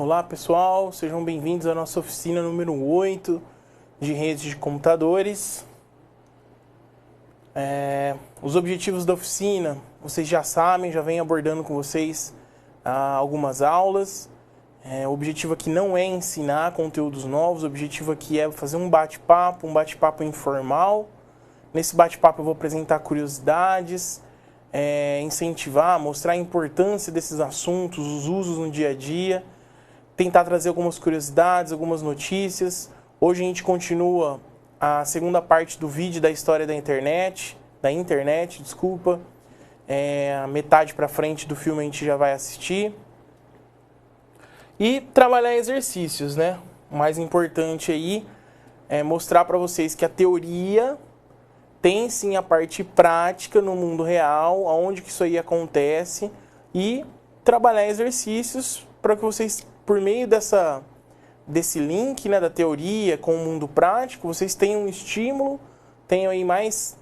Olá pessoal, sejam bem-vindos à nossa oficina número 8 de redes de computadores. Os objetivos da oficina, vocês já sabem, já venho abordando com vocês algumas aulas. O objetivo aqui não é ensinar conteúdos novos, o objetivo aqui é fazer um bate-papo informal. Nesse bate-papo eu vou apresentar curiosidades, incentivar, mostrar a importância desses assuntos, os usos no dia a dia, tentar trazer algumas curiosidades, algumas notícias. Hoje a gente continua a segunda parte do vídeo da história da internet, desculpa. A metade para frente do filme a gente já vai assistir. E trabalhar exercícios, né? O mais importante aí é mostrar para vocês que a teoria tem sim a parte prática no mundo real, aonde que isso aí acontece, e trabalhar exercícios para que vocês, por meio desse link, né, da teoria com o mundo prático, vocês tenham um estímulo, tenham aí mais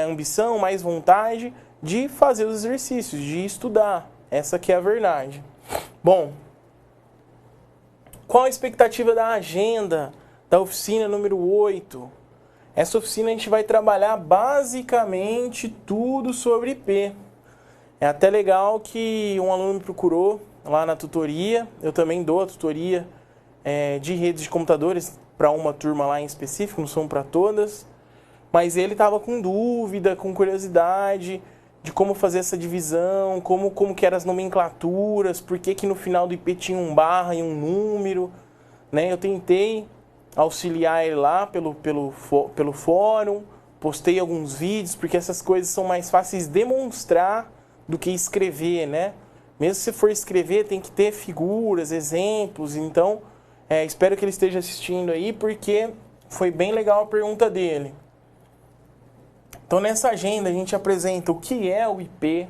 ambição, mais vontade de fazer os exercícios, de estudar. Essa que é a verdade. Bom, qual a expectativa da agenda da oficina número 8? Essa oficina a gente vai trabalhar basicamente tudo sobre IP. É até legal que um aluno me procurou lá na tutoria. Eu também dou a tutoria de redes de computadores para uma turma lá em específico, não são para todas. Mas ele estava com dúvida, com curiosidade de como fazer essa divisão, como que eram as nomenclaturas, por que no final do IP tinha um barra e um número, né? Eu tentei auxiliar ele lá pelo fórum, postei alguns vídeos, porque essas coisas são mais fáceis de demonstrar do que escrever, né? Mesmo se for escrever, tem que ter figuras, exemplos. Então, espero que ele esteja assistindo aí, porque foi bem legal a pergunta dele. Então, nessa agenda, a gente apresenta o que é o IP,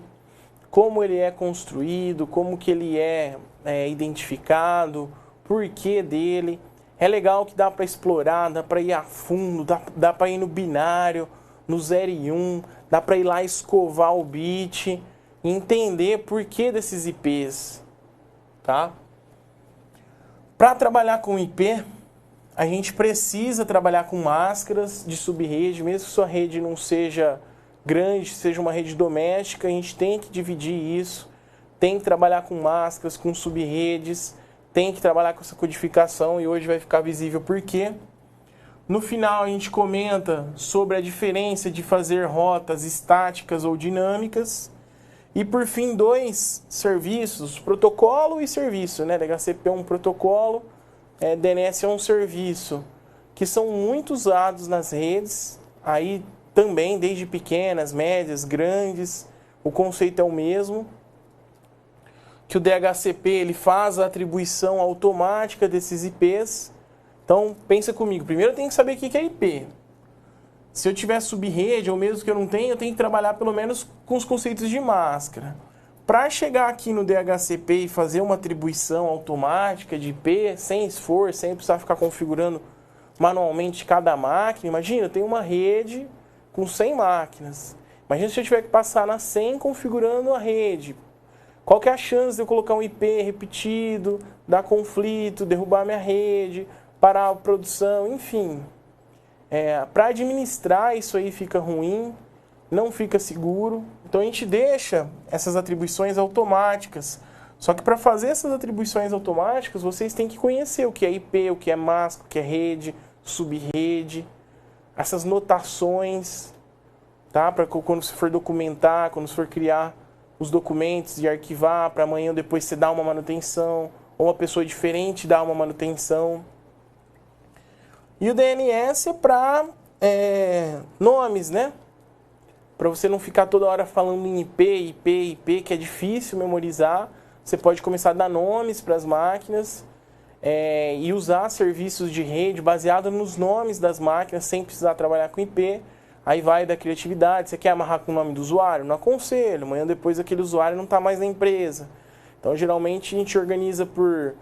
como ele é construído, como que ele é identificado, porquê dele. É legal que dá para explorar, dá para ir a fundo, dá para ir no binário, no 0 e 1, dá para ir lá escovar o bit, entender por que desses IPs, tá? Para trabalhar com IP, a gente precisa trabalhar com máscaras de subrede, mesmo que sua rede não seja grande, seja uma rede doméstica, a gente tem que dividir isso, tem que trabalhar com máscaras, com subredes, tem que trabalhar com essa codificação, e hoje vai ficar visível por quê. No final a gente comenta sobre a diferença de fazer rotas estáticas ou dinâmicas. E por fim, 2 serviços, protocolo e serviço, né? DHCP é um protocolo, DNS é um serviço, que são muito usados nas redes, aí também desde pequenas, médias, grandes, o conceito é o mesmo. Que o DHCP ele faz a atribuição automática desses IPs. Então, pensa comigo. Primeiro eu tenho que saber o que é IP. Se eu tiver subrede, ou mesmo que eu não tenha, eu tenho que trabalhar pelo menos com os conceitos de máscara. Para chegar aqui no DHCP e fazer uma atribuição automática de IP, sem esforço, sem precisar ficar configurando manualmente cada máquina. Imagina, eu tenho uma rede com 100 máquinas. Imagina se eu tiver que passar na 100 configurando a rede. Qual que é a chance de eu colocar um IP repetido, dar conflito, derrubar minha rede, parar a produção, enfim. Para administrar isso aí fica ruim, não fica seguro. Então a gente deixa essas atribuições automáticas. Só que para fazer essas atribuições automáticas, vocês têm que conhecer o que é IP, o que é máscara, o que é rede, subrede, essas notações, tá? Para quando você for documentar, quando você for criar os documentos de arquivar, para amanhã ou depois você dar uma manutenção, ou uma pessoa diferente dar uma manutenção. E o DNS é para nomes, né? Para você não ficar toda hora falando em IP, que é difícil memorizar. Você pode começar a dar nomes para as máquinas e usar serviços de rede baseado nos nomes das máquinas, sem precisar trabalhar com IP. Aí vai da criatividade. Você quer amarrar com o nome do usuário? Não aconselho. Amanhã depois aquele usuário não está mais na empresa. Então, geralmente, a gente organiza por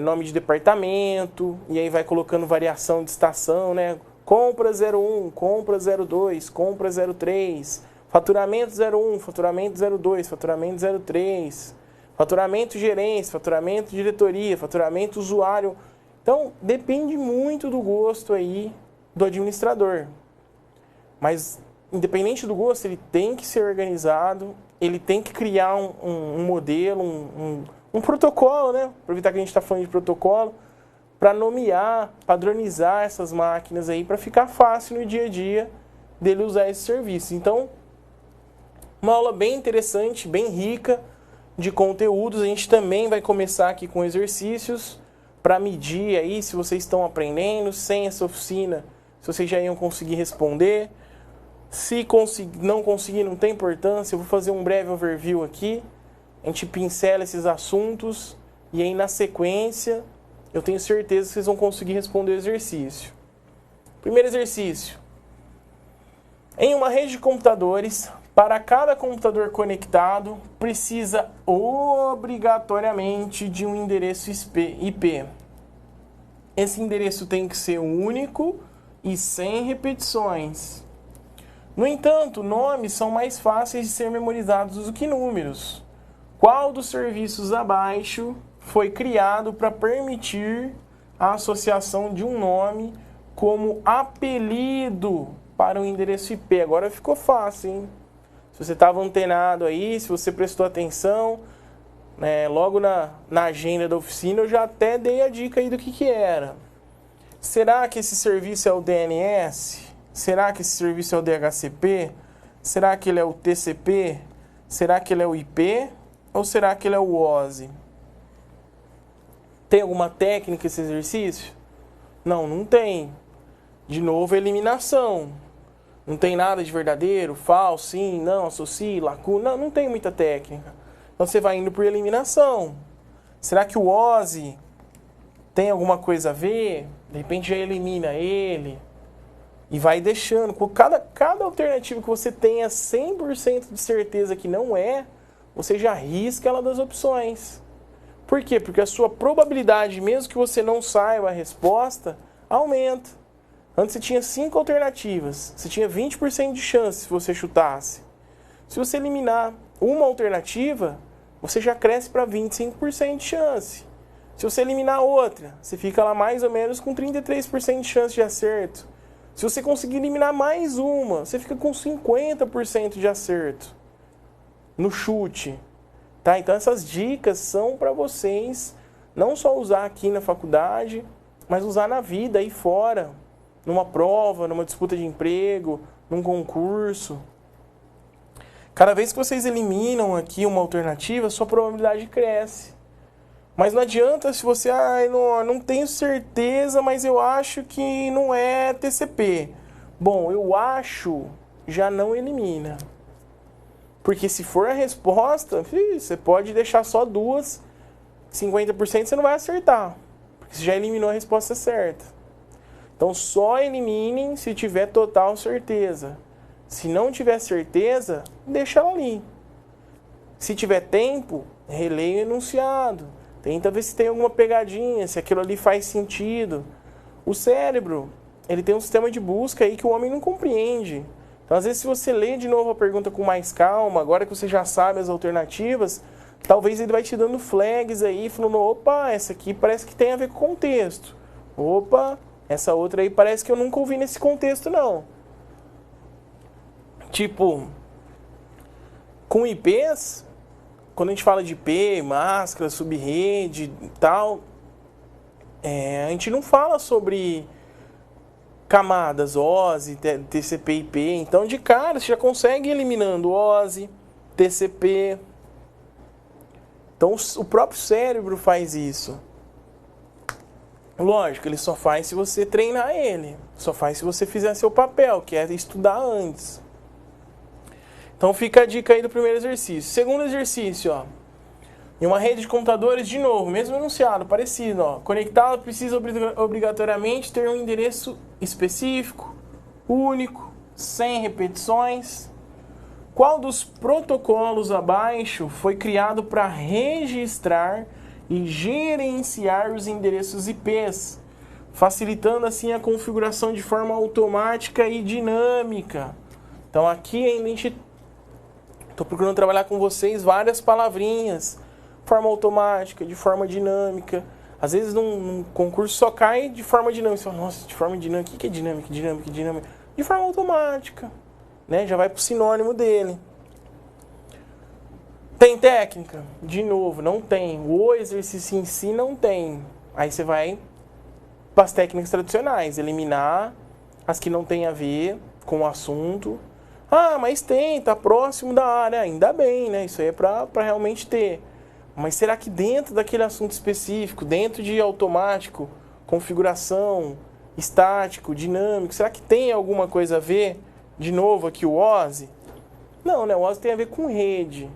nome de departamento, e aí vai colocando variação de estação, né? Compra 01, compra 02, compra 03, faturamento 01, faturamento 02, faturamento 03. Faturamento gerência, faturamento diretoria, faturamento usuário. Então, depende muito do gosto aí do administrador. Mas, independente do gosto, ele tem que ser organizado, ele tem que criar um modelo, um protocolo, né? Aproveitar que a gente está falando de protocolo, para nomear, padronizar essas máquinas aí, para ficar fácil no dia a dia dele usar esse serviço. Então, uma aula bem interessante, bem rica de conteúdos. A gente também vai começar aqui com exercícios para medir aí se vocês estão aprendendo. Sem essa oficina, se vocês já iam conseguir responder. Se não conseguir, não tem importância. Eu vou fazer um breve overview aqui. A gente pincela esses assuntos e aí na sequência eu tenho certeza que vocês vão conseguir responder o exercício. Primeiro exercício. Em uma rede de computadores, para cada computador conectado, precisa obrigatoriamente de um endereço IP. Esse endereço tem que ser único e sem repetições. No entanto, nomes são mais fáceis de ser memorizados do que números. Qual dos serviços abaixo foi criado para permitir a associação de um nome como apelido para o endereço IP? Agora ficou fácil, hein? Se você estava antenado aí, se você prestou atenção, né, logo na agenda da oficina eu já até dei a dica aí do que era. Será que esse serviço é o DNS? Será que esse serviço é o DHCP? Será que ele é o TCP? Será que ele é o IP? Ou será que ele é o OSI? Tem alguma técnica esse exercício? Não, não tem. De novo, eliminação. Não tem nada de verdadeiro, falso, sim, não, associe, lacuna. Não tem muita técnica. Então você vai indo por eliminação. Será que o OSI tem alguma coisa a ver? De repente já elimina ele. E vai deixando. Com cada alternativa que você tenha 100% de certeza que não é, você já risca ela das opções. Por quê? Porque a sua probabilidade, mesmo que você não saiba a resposta, aumenta. Antes você tinha 5 alternativas. Você tinha 20% de chance se você chutasse. Se você eliminar uma alternativa, você já cresce para 25% de chance. Se você eliminar outra, você fica lá mais ou menos com 33% de chance de acerto. Se você conseguir eliminar mais uma, você fica com 50% de acerto no chute. Tá? Então essas dicas são para vocês não só usar aqui na faculdade, mas usar na vida aí fora, numa prova, numa disputa de emprego, num concurso. Cada vez que vocês eliminam aqui uma alternativa, sua probabilidade cresce. Mas não adianta se você, não tenho certeza, mas eu acho que não é TCP. Bom, eu acho, já não elimina. Porque se for a resposta, você pode deixar só duas, 50% você não vai acertar. Porque você já eliminou a resposta certa. Então só eliminem se tiver total certeza. Se não tiver certeza, deixa ela ali. Se tiver tempo, releia o enunciado. Tenta ver se tem alguma pegadinha, se aquilo ali faz sentido. O cérebro, ele tem um sistema de busca aí que o homem não compreende. Então, às vezes, se você lê de novo a pergunta com mais calma, agora que você já sabe as alternativas, talvez ele vai te dando flags aí, falando, opa, essa aqui parece que tem a ver com o contexto. Opa, essa outra aí parece que eu nunca ouvi nesse contexto, não. Tipo, com IPs, quando a gente fala de IP, máscara, subrede e tal, a gente não fala sobre camadas, OSI, TCP, IP. Então, de cara, você já consegue ir eliminando OSI, TCP. Então, o próprio cérebro faz isso. Lógico, ele só faz se você treinar ele. Só faz se você fizer seu papel, que é estudar antes. Então, fica a dica aí do primeiro exercício. Segundo exercício, ó. Em uma rede de computadores, de novo, mesmo enunciado, parecido, ó. Conectado precisa obrigatoriamente ter um endereço específico, único, sem repetições. Qual dos protocolos abaixo foi criado para registrar e gerenciar os endereços IPs, facilitando assim a configuração de forma automática e dinâmica? Então aqui a gente estou procurando trabalhar com vocês várias palavrinhas forma automática, de forma dinâmica. Às vezes num concurso só cai de forma dinâmica. Você fala, nossa, de forma dinâmica, o que é dinâmica, dinâmica, dinâmica? De forma automática, né? Já vai pro sinônimo dele. Tem técnica? De novo, não tem. O exercício em si não tem. Aí você vai para as técnicas tradicionais, eliminar as que não têm a ver com o assunto. Ah, mas tem, tá próximo da área. Ainda bem, né? Isso aí é para realmente ter. Mas será que dentro daquele assunto específico, dentro de automático, configuração, estático, dinâmico, será que tem alguma coisa a ver? De novo aqui o OSI? Não, né? O OSI tem a ver com rede,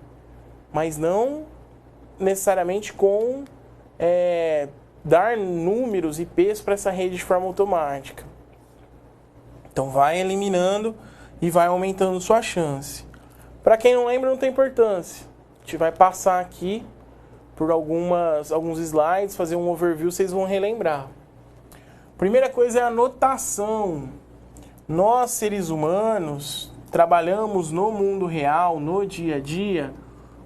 mas não necessariamente com dar números, IPs para essa rede de forma automática. Então vai eliminando e vai aumentando sua chance. Para quem não lembra, não tem importância. A gente vai passar aqui por alguns slides, fazer um overview, vocês vão relembrar. Primeira coisa é a notação. Nós, seres humanos, trabalhamos no mundo real, no dia a dia,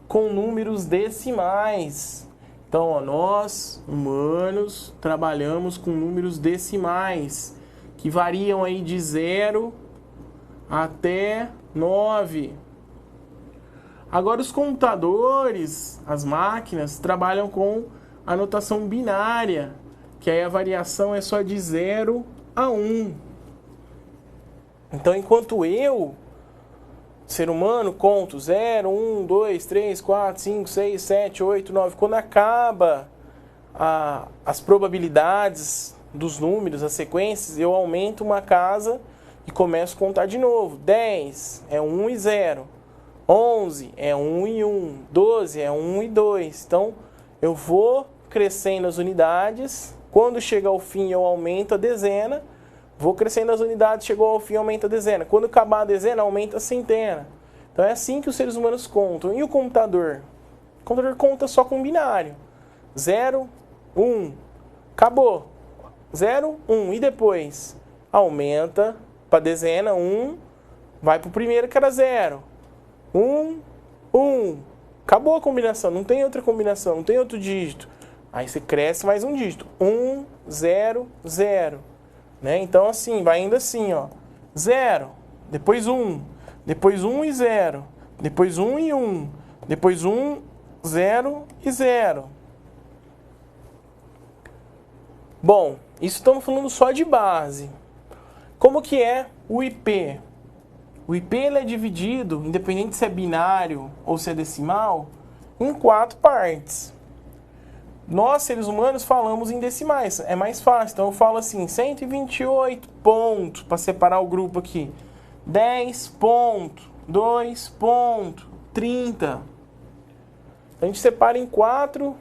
com números decimais. Então, ó, nós, humanos, trabalhamos com números decimais, que variam aí de 0 até 9. Agora, os computadores, as máquinas, trabalham com a notação binária, que aí a variação é só de 0 a 1. Então, enquanto eu, ser humano, conto 0, 1, 2, 3, 4, 5, 6, 7, 8, 9. Quando acaba as probabilidades dos números, as sequências, eu aumento uma casa e começo a contar de novo. 10 é 1 e 0. 11 é 1 e 1. 12 é 1 e 2. Então, eu vou crescendo as unidades. Quando chega ao fim, eu aumento a dezena. Vou crescendo as unidades, chegou ao fim, aumenta a dezena. Quando acabar a dezena, aumenta a centena. Então é assim que os seres humanos contam. E o computador? O computador conta só com binário. 0, 1. Acabou. 0, 1. E depois? Aumenta para dezena, 1. Vai para o primeiro que era 0. 1, 1. Acabou a combinação. Não tem outra combinação. Não tem outro dígito. Aí você cresce mais um dígito. 1, 0, 0. Né? Então, assim, vai indo assim, ó. 0, depois 1, depois 1 e 0, depois 1 e 1, depois 1, 0 e 0. Bom, isso estamos falando só de base. Como que é o IP? O IP ele é dividido, independente se é binário ou se é decimal, em 4 partes. Nós, seres humanos, falamos em decimais. É mais fácil. Então, eu falo assim, 128 pontos, para separar o grupo aqui. 10 pontos, 2 pontos, 30. A gente separa em 4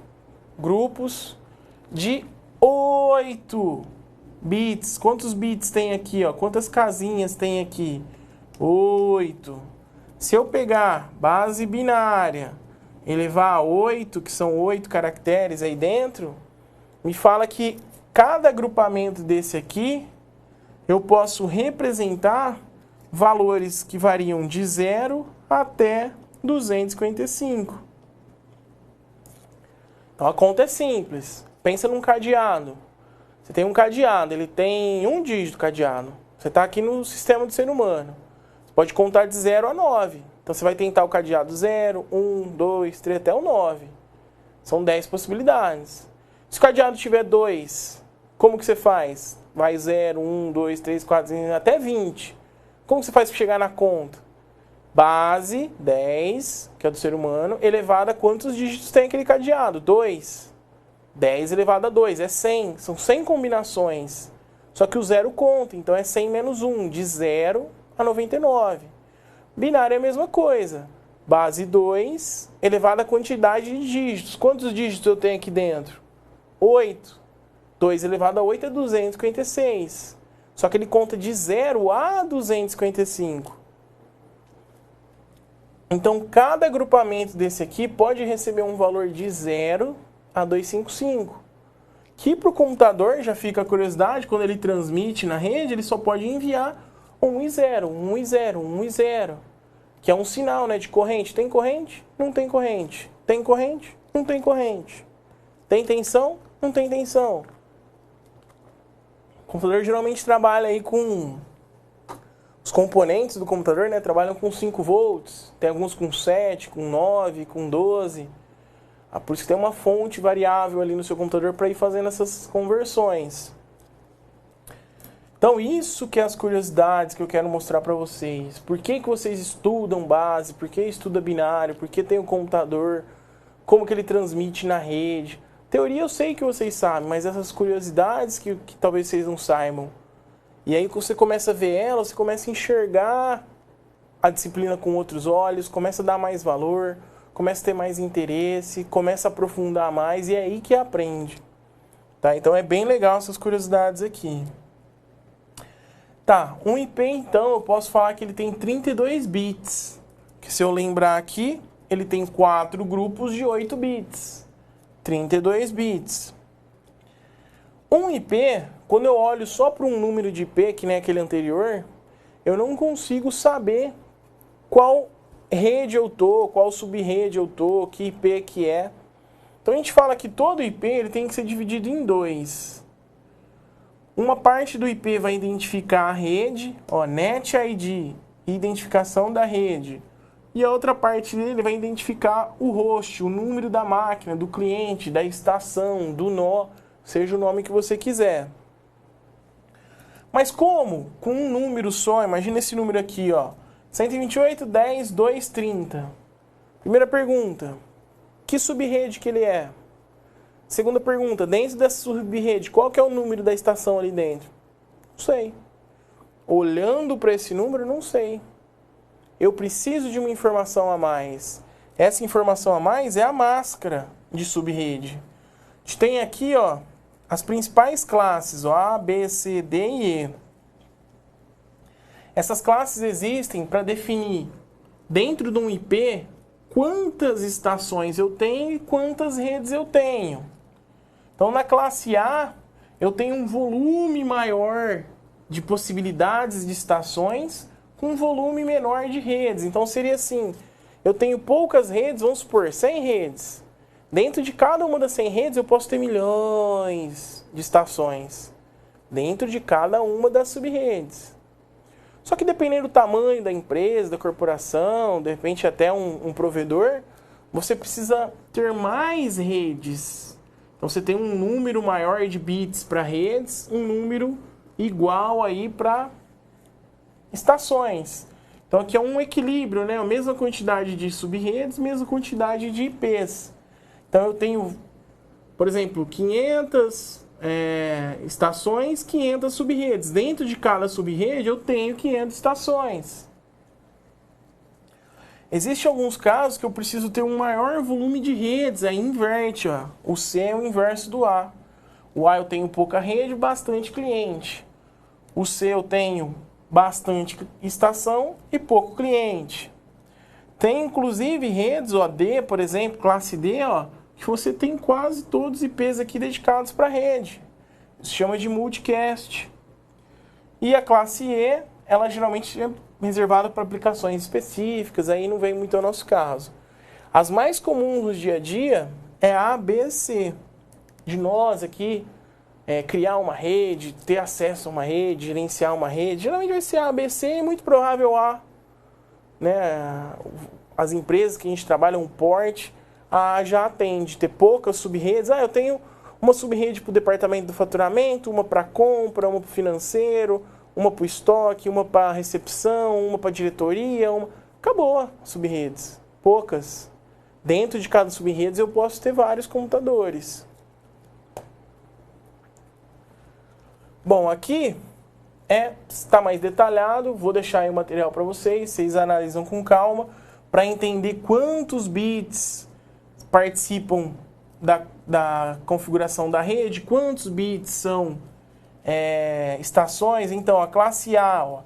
grupos de 8 bits. Quantos bits tem aqui? Ó? Quantas casinhas tem aqui? 8. Se eu pegar base binária, elevar a 8, que são 8 caracteres aí dentro, me fala que cada agrupamento desse aqui, eu posso representar valores que variam de 0 até 255. Então a conta é simples. Pensa num cadeado. Você tem um cadeado, ele tem um dígito cadeado. Você está aqui no sistema do ser humano. Você pode contar de 0 a 9. Então, você vai tentar o cadeado 0, 1, 2, 3, até o 9. São 10 possibilidades. Se o cadeado tiver 2, como que você faz? Vai 0, 1, 2, 3, 4, 5, até 20. Como que você faz para chegar na conta? Base, 10, que é do ser humano, elevado a quantos dígitos tem aquele cadeado? 2. 10 elevado a 2, é 100. São 100 combinações. Só que o 0 conta, então é 100 menos 1, de 0 a 99. Binário é a mesma coisa. Base 2, elevado à quantidade de dígitos. Quantos dígitos eu tenho aqui dentro? 8. 2 elevado a 8 é 256. Só que ele conta de 0 a 255. Então, cada agrupamento desse aqui pode receber um valor de 0 a 255. Que para o computador, já fica a curiosidade, quando ele transmite na rede, ele só pode enviar 1 e 0, 1 e 0, 1 e 0. Que é um sinal, né, de corrente. Tem corrente? Não tem corrente. Tem corrente? Não tem corrente. Tem tensão? Não tem tensão. O computador geralmente trabalha aí com... Os componentes do computador, né, trabalham com 5 volts. Tem alguns com 7, com 9, com 12. Por isso que tem uma fonte variável ali no seu computador para ir fazendo essas conversões. Então, isso que é as curiosidades que eu quero mostrar para vocês. Por que vocês estudam base? Por que estuda binário? Por que tem o computador? Como que ele transmite na rede? Teoria eu sei que vocês sabem, mas essas curiosidades que talvez vocês não saibam. E aí, quando você começa a ver elas, você começa a enxergar a disciplina com outros olhos, começa a dar mais valor, começa a ter mais interesse, começa a aprofundar mais e é aí que aprende. Tá? Então, é bem legal essas curiosidades aqui. Tá, um IP então eu posso falar que ele tem 32 bits. Que se eu lembrar aqui, ele tem 4 grupos de 8 bits. 32 bits. Um IP, quando eu olho só para um número de IP, que nem aquele anterior, eu não consigo saber qual rede eu tô, qual subrede eu tô, que IP que é. Então a gente fala que todo IP ele tem que ser dividido em 2. Uma parte do IP vai identificar a rede, ó, Net ID, identificação da rede. E a outra parte dele vai identificar o host, o número da máquina, do cliente, da estação, do nó, seja o nome que você quiser. Mas como? Com um número só, imagina esse número aqui, ó, 128.10.230. Primeira pergunta, que subrede que ele é? Segunda pergunta, dentro dessa subrede, qual que é o número da estação ali dentro? Não sei. Olhando para esse número, não sei. Eu preciso de uma informação a mais. Essa informação a mais é a máscara de subrede. A gente tem aqui, ó, as principais classes, ó, A, B, C, D e E. Essas classes existem para definir, dentro de um IP, quantas estações eu tenho e quantas redes eu tenho. Então, na classe A, eu tenho um volume maior de possibilidades de estações com um volume menor de redes. Então, seria assim, eu tenho poucas redes, vamos supor, 100 redes. Dentro de cada uma das 100 redes, eu posso ter milhões de estações. Dentro de cada uma das subredes. Só que dependendo do tamanho da empresa, da corporação, de repente até um provedor, você precisa ter mais redes. Então você tem um número maior de bits para redes, um número igual aí para estações. Então aqui é um equilíbrio, né? A mesma quantidade de subredes, mesma quantidade de IPs. Então eu tenho, por exemplo, 500 estações, 500 subredes. Dentro de cada subrede eu tenho 500 estações. Existem alguns casos que eu preciso ter um maior volume de redes, aí inverte, ó. O C é o inverso do A. O A eu tenho pouca rede, bastante cliente. O C eu tenho bastante estação e pouco cliente. Tem inclusive redes, ó, D, por exemplo, classe D, ó, que você tem quase todos os IPs aqui dedicados para rede. Isso se chama de multicast. E a classe E, ela geralmente é reservada para aplicações específicas, aí não vem muito ao nosso caso. As mais comuns no dia a dia é A, B, C. De nós aqui, criar uma rede, ter acesso a uma rede, gerenciar uma rede, geralmente vai ser A, B, C e muito provável A. Né? As empresas que a gente trabalha, um porte, A já atende, ter poucas subredes. Eu tenho uma subrede para o departamento do faturamento, uma para compra, uma para o financeiro, uma para o estoque, uma para a recepção, uma para a diretoria. Acabou subredes, poucas. Dentro de cada subrede eu posso ter vários computadores. Bom, aqui está mais detalhado, vou deixar aí o material para vocês analisam com calma, para entender quantos bits participam da configuração da rede, quantos bits são estações. Então, a classe A, ó,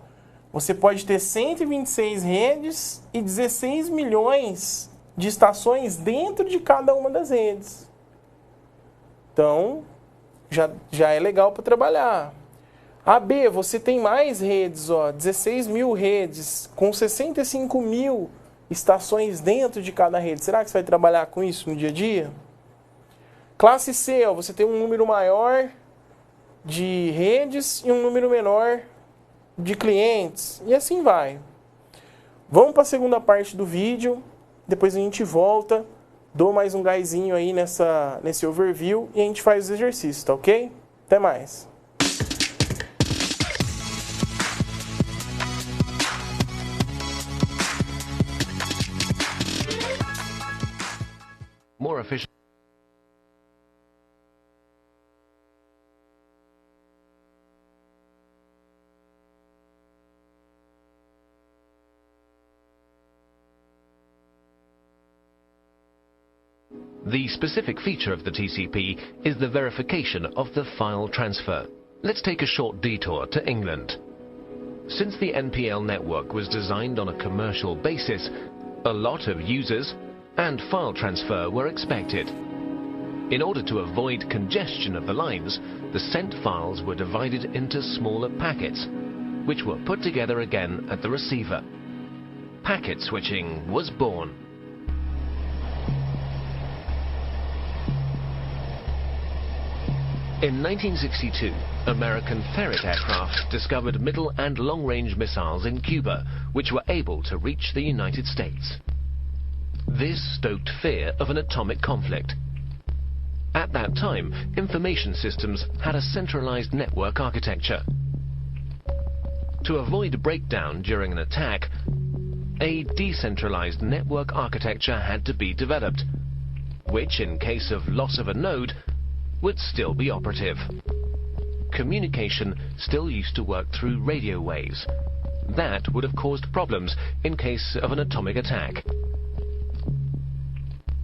você pode ter 126 redes e 16 milhões de estações dentro de cada uma das redes. Então, já é legal para trabalhar. A B, você tem mais redes, ó, 16 mil redes, com 65 mil estações dentro de cada rede. Será que você vai trabalhar com isso no dia a dia? Classe C, ó, você tem um número maior de redes e um número menor de clientes. E assim vai. Vamos para a segunda parte do vídeo. Depois a gente volta. Dou mais um gásinho aí nesse overview e a gente faz os exercícios, tá ok? Até mais. More efficient. The specific feature of the TCP is the verification of the file transfer. Let's take a short detour to England. Since the NPL network was designed on a commercial basis, a lot of users and file transfer were expected. In order to avoid congestion of the lines, the sent files were divided into smaller packets, which were put together again at the receiver. Packet switching was born. In 1962, American Ferret aircraft discovered middle and long-range missiles in Cuba, which were able to reach the United States. This stoked fear of an atomic conflict. At that time, information systems had a centralized network architecture. To avoid breakdown during an attack, a decentralized network architecture had to be developed, which, in case of loss of a node, would still be operative. Communication still used to work through radio waves. That would have caused problems in case of an atomic attack.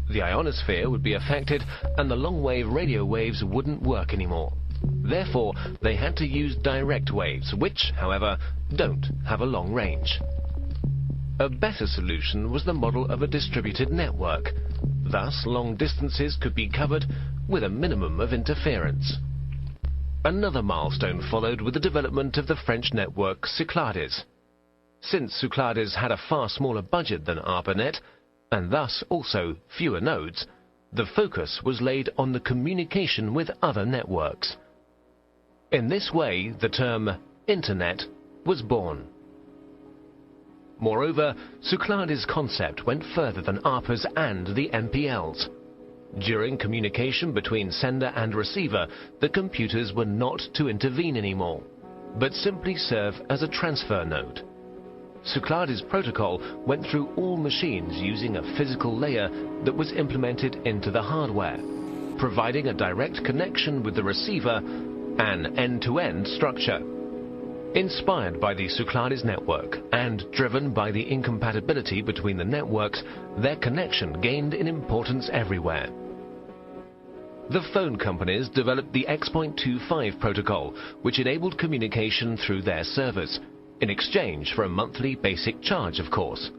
The ionosphere would be affected and the long-wave radio waves wouldn't work anymore. Therefore, they had to use direct waves, which, however, don't have a long range. A better solution was the model of a distributed network. Thus, long distances could be covered with a minimum of interference. Another milestone followed with the development of the French network Cyclades. Since Cyclades had a far smaller budget than ARPANET, and thus also fewer nodes, the focus was laid on the communication with other networks. In this way, the term Internet was born. Moreover, Cyclades' concept went further than ARPA's and the NPLs. During communication between sender and receiver, the computers were not to intervene anymore, but simply serve as a transfer node. Cyclades' protocol went through all machines using a physical layer that was implemented into the hardware, providing a direct connection with the receiver, an end-to-end structure. Inspired by the Cyclades network and driven by the incompatibility between the networks, their connection gained in importance everywhere. The phone companies developed the X.25 protocol, which enabled communication through their servers, in exchange for a monthly basic charge, of course.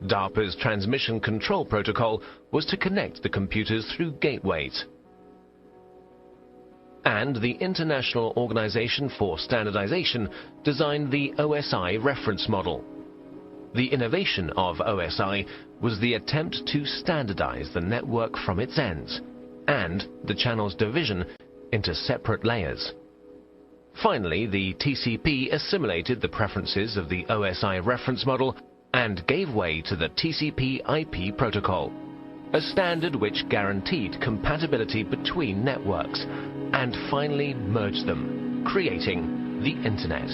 DARPA's transmission control protocol was to connect the computers through gateways. And the International Organization for Standardization designed the OSI reference model. The innovation of OSI was the attempt to standardize the network from its ends, and the channel's division into separate layers. Finally, the TCP assimilated the preferences of the OSI reference model and gave way to the TCP/IP protocol, a standard which guaranteed compatibility between networks, and finally merged them, creating the Internet.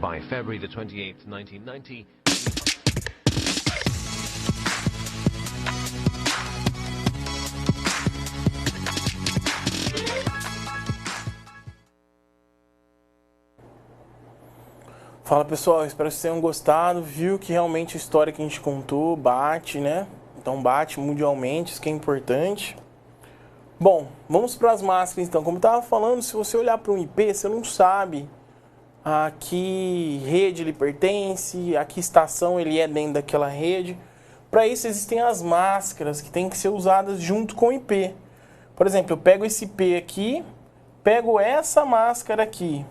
By February the 28th, 1990, Fala pessoal, espero que vocês tenham gostado, viu que realmente a história que a gente contou bate, né? Então bate mundialmente, isso que é importante. Bom, vamos para as máscaras então. Como eu estava falando, se você olhar para um IP, você não sabe a que rede ele pertence, a que estação ele é dentro daquela rede. Para isso existem as máscaras que têm que ser usadas junto com o IP. Por exemplo, eu pego esse IP aqui, pego essa máscara aqui.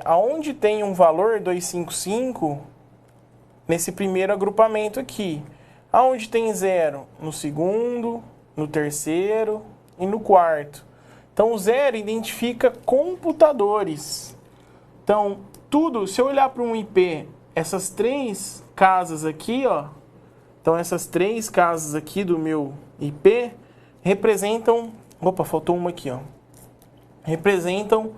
aonde tem um valor 255, nesse primeiro agrupamento aqui. Aonde tem 0? No segundo, no terceiro e no quarto. Então, o 0 identifica computadores. Então, tudo, se eu olhar para um IP, essas 3 casas aqui, ó, então essas 3 casas aqui do meu IP representam, opa, faltou uma aqui, ó, representam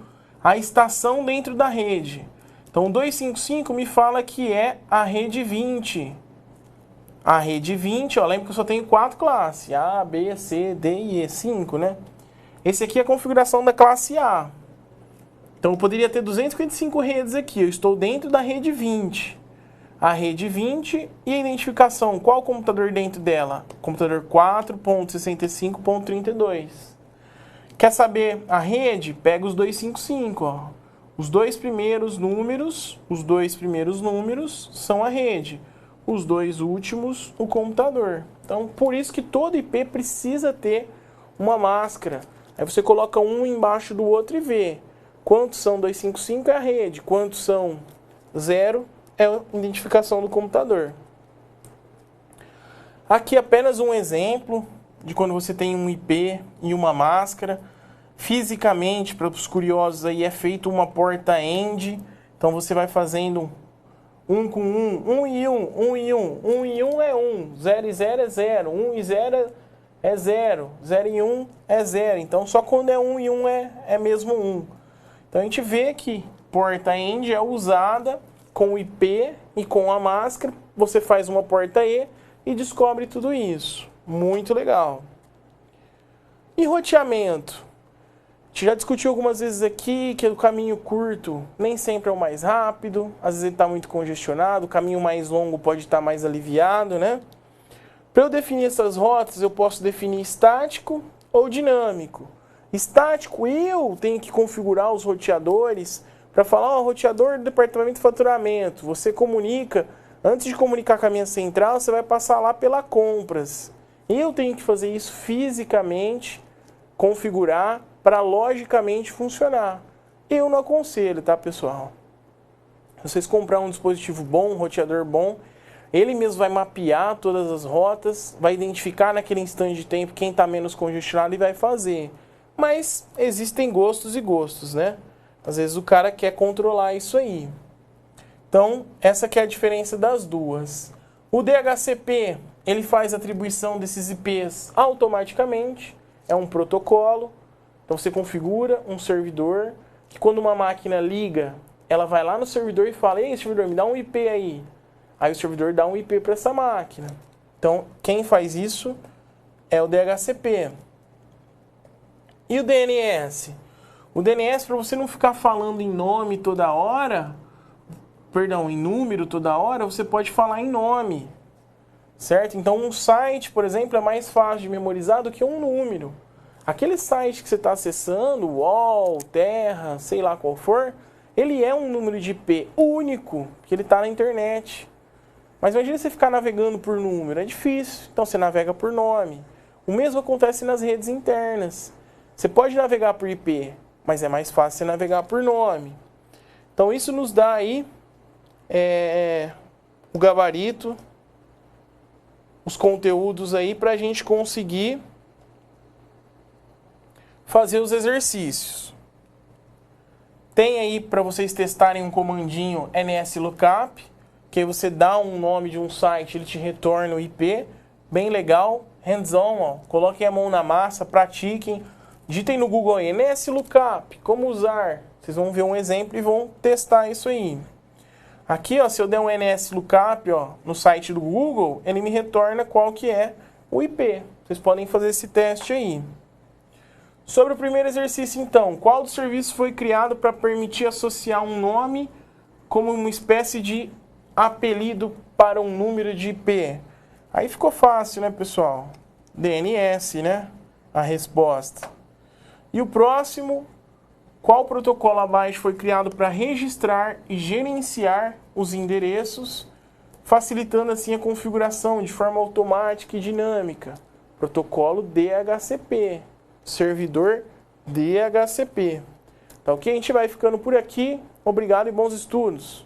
a estação dentro da rede. Então, 255 me fala que é a rede 20. A rede 20, ó, lembra que eu só tenho 4 classes, A, B, C, D e E, 5, né? Esse aqui é a configuração da classe A. Então, eu poderia ter 255 redes aqui, eu estou dentro da rede 20. A rede 20 e a identificação, qual computador dentro dela? Computador 4.65.32. Quer saber a rede? Pega os 255, ó. Os dois primeiros números são a rede. Os 2 últimos, o computador. Então, por isso que todo IP precisa ter uma máscara. Aí você coloca um embaixo do outro e vê. Quantos são 255 é a rede, quantos são 0 é a identificação do computador. Aqui apenas um exemplo de quando você tem um IP e uma máscara. Fisicamente, para os curiosos aí, é feito uma porta AND. Então você vai fazendo 1 com 1, 1 e 1, 1 e 1, 1 e 1 é 1, 0 e 0 é 0, 1 e 0 é 0, 0 e 1 é 0. Então só quando é 1 e 1 é mesmo 1. Então a gente vê que porta AND é usada com o IP e com a máscara. Você faz uma porta E e descobre tudo isso. Muito legal. E roteamento? A gente já discutiu algumas vezes aqui que o caminho curto nem sempre é o mais rápido, às vezes ele está muito congestionado, o caminho mais longo pode estar mais aliviado, né? Para eu definir essas rotas, eu posso definir estático ou dinâmico. Estático, eu tenho que configurar os roteadores para falar, ó, roteador do departamento de faturamento, você comunica, antes de comunicar com a minha central, você vai passar lá pela compras. Eu tenho que fazer isso fisicamente, configurar, para logicamente funcionar. Eu não aconselho, tá, pessoal? Se vocês comprar um dispositivo bom, um roteador bom, ele mesmo vai mapear todas as rotas, vai identificar naquele instante de tempo quem está menos congestionado e vai fazer. Mas existem gostos e gostos, né? Às vezes o cara quer controlar isso aí. Então, essa que é a diferença das duas. O DHCP, ele faz a atribuição desses IPs automaticamente, é um protocolo. Então você configura um servidor que quando uma máquina liga, ela vai lá no servidor e fala, ei, servidor, me dá um IP aí. Aí o servidor dá um IP para essa máquina. Então, quem faz isso é o DHCP. E o DNS? O DNS, para você não ficar falando em nome toda hora, em número toda hora, você pode falar em nome, certo? Então, um site, por exemplo, é mais fácil de memorizar do que um número. Aquele site que você está acessando, UOL, Terra, sei lá qual for, ele é um número de IP único, que ele está na internet. Mas imagina você ficar navegando por número, é difícil, então você navega por nome. O mesmo acontece nas redes internas. Você pode navegar por IP, mas é mais fácil você navegar por nome. Então isso nos dá aí o gabarito, os conteúdos aí para a gente conseguir fazer os exercícios. Tem aí para vocês testarem um comandinho nslookup, que aí você dá um nome de um site, ele te retorna o IP, bem legal, hands-on, ó. Coloquem a mão na massa, pratiquem, digitem no Google aí, nslookup, como usar, vocês vão ver um exemplo e vão testar isso aí. Aqui, ó, se eu der um nslookup, ó, no site do Google, ele me retorna qual que é o IP. Vocês podem fazer esse teste aí. Sobre o primeiro exercício, então, qual dos serviços foi criado para permitir associar um nome como uma espécie de apelido para um número de IP? Aí ficou fácil, né, pessoal? DNS, né? A resposta. E o próximo, qual protocolo abaixo foi criado para registrar e gerenciar os endereços, facilitando assim a configuração de forma automática e dinâmica? Protocolo DHCP. Servidor DHCP. Tá ok? A gente vai ficando por aqui. Obrigado e bons estudos.